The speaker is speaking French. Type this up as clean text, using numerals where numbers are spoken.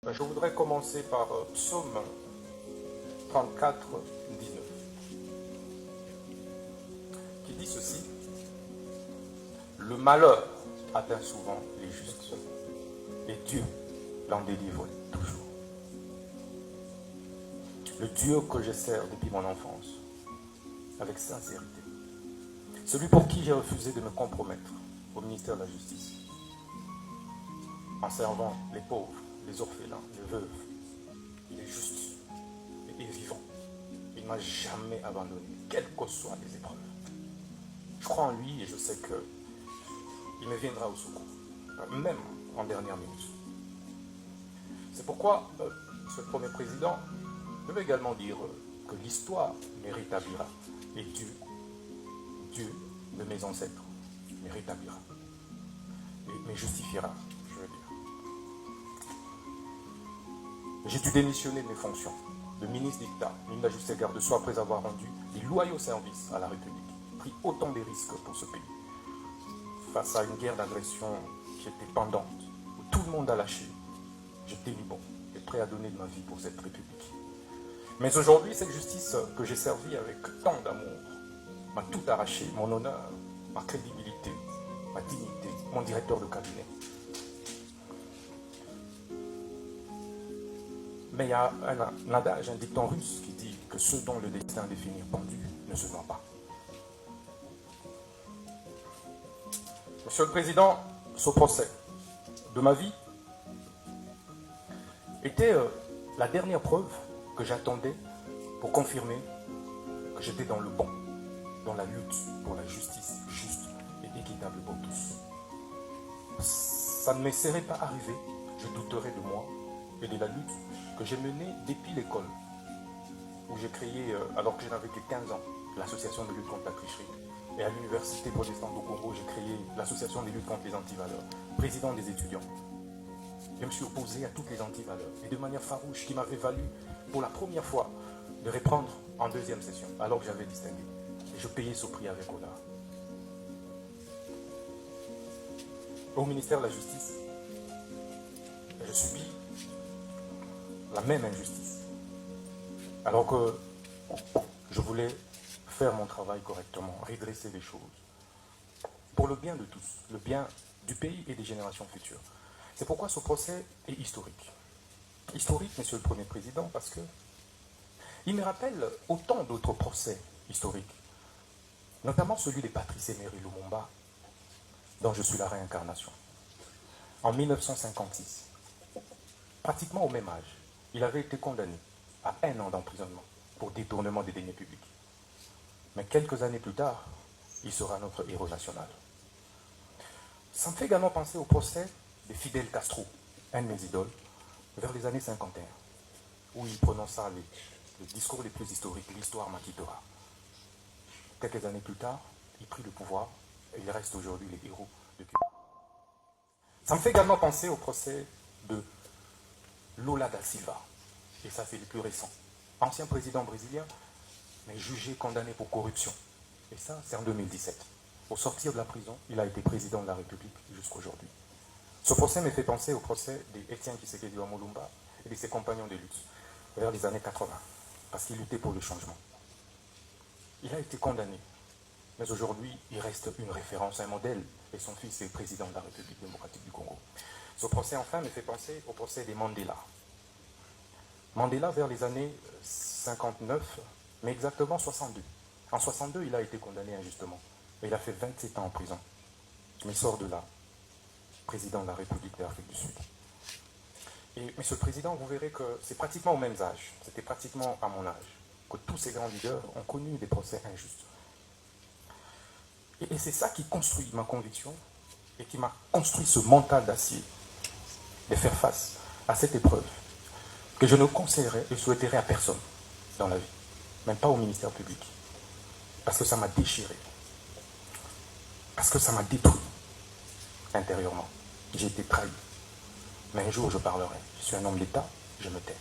Je voudrais commencer par Psaume 34, 19, qui dit ceci: le malheur atteint souvent les justes, et Dieu l'en délivre toujours. Le Dieu que je sers depuis mon enfance, avec sincérité, celui pour qui j'ai refusé de me compromettre au ministère de la Justice, en servant les pauvres, les orphelins, les veuves, il est juste et vivant. Il ne m'a jamais abandonné, quelles que soient les épreuves. Je crois en lui et je sais qu'il me viendra au secours, même en dernière minute. C'est pourquoi ce premier président, je veux également dire que l'histoire me rétablira et Dieu de mes ancêtres me rétablira et me justifiera, je veux dire. J'ai dû démissionner de mes fonctions de ministre d'État, ministre de la Justice et Garde-Sceaux après avoir rendu des loyaux services à la République, pris autant de risques pour ce pays. Face à une guerre d'agression qui était pendante, où tout le monde a lâché, j'étais bon et prêt à donner de ma vie pour cette République. Mais aujourd'hui, cette justice que j'ai servie avec tant d'amour m'a tout arraché, mon honneur, ma crédibilité, ma dignité, mon directeur de cabinet. Mais il y a un adage, un dicton russe qui dit que ceux dont le destin est défini pendu ne se voient pas. Monsieur le Président, ce procès de ma vie était la dernière preuve que j'attendais pour confirmer que j'étais dans le bon, dans la lutte pour la justice juste et équitable pour tous. Ça ne me serait pas arrivé, je douterais de moi et de la lutte que j'ai menée depuis l'école, où j'ai créé, alors que je n'avais que 15 ans, l'association de lutte contre la tricherie. Et à l'université protestante du Congo, j'ai créé l'association de lutte contre les antivaleurs, président des étudiants. Je me suis opposé à toutes les antivaleurs, et de manière farouche, qui m'avait valu pour la première fois de reprendre en deuxième session, alors que j'avais distingué. Et je payais ce prix avec honneur. Au ministère de la Justice, je subis la même injustice. Alors que je voulais faire mon travail correctement, redresser les choses, pour le bien de tous, le bien du pays et des générations futures. C'est pourquoi ce procès est historique. Historique, Monsieur le Premier Président, parce que il me rappelle autant d'autres procès historiques, notamment celui de Patrice Emery Lumumba, dont je suis la réincarnation. En 1956, pratiquement au même âge, il avait été condamné à 1 an d'emprisonnement pour détournement des deniers publics. Mais quelques années plus tard, il sera notre héros national. Ça me fait également penser au procès de Fidel Castro, un de mes idoles, vers les années 51, où il prononça le discours les plus historiques, l'histoire m'acquittera. Quelques années plus tard, il prit le pouvoir et il reste aujourd'hui les héros de Cuba. Ça me fait également penser au procès de Lula da Silva, et ça c'est le plus récent. Ancien président brésilien, mais jugé, condamné pour corruption. Et ça, c'est en 2017. Au sortir de la prison, il a été président de la République jusqu'à aujourd'hui. Ce procès me fait penser au procès d'Étienne Tshisekedi Lumumba et de ses compagnons de lutte vers les années 80, parce qu'il luttait pour le changement. Il a été condamné, mais aujourd'hui, il reste une référence, un modèle, et son fils est président de la République démocratique du Congo. Ce procès, enfin, me fait penser au procès des Mandela. Mandela, vers les années 59, mais exactement 62. En 62, il a été condamné injustement. Et il a fait 27 ans en prison. Mais il sort de là, président de la République d'Afrique du Sud. Et Monsieur le Président, vous verrez que c'est pratiquement au même âge, c'était pratiquement à mon âge, que tous ces grands leaders ont connu des procès injustes. Et c'est ça qui construit ma conviction et qui m'a construit ce mental d'acier de faire face à cette épreuve que je ne conseillerais et souhaiterais à personne dans la vie, même pas au ministère public, parce que ça m'a déchiré, parce que ça m'a détruit intérieurement. J'ai été trahi. Mais un jour je parlerai. Je suis un homme d'État, je me tais.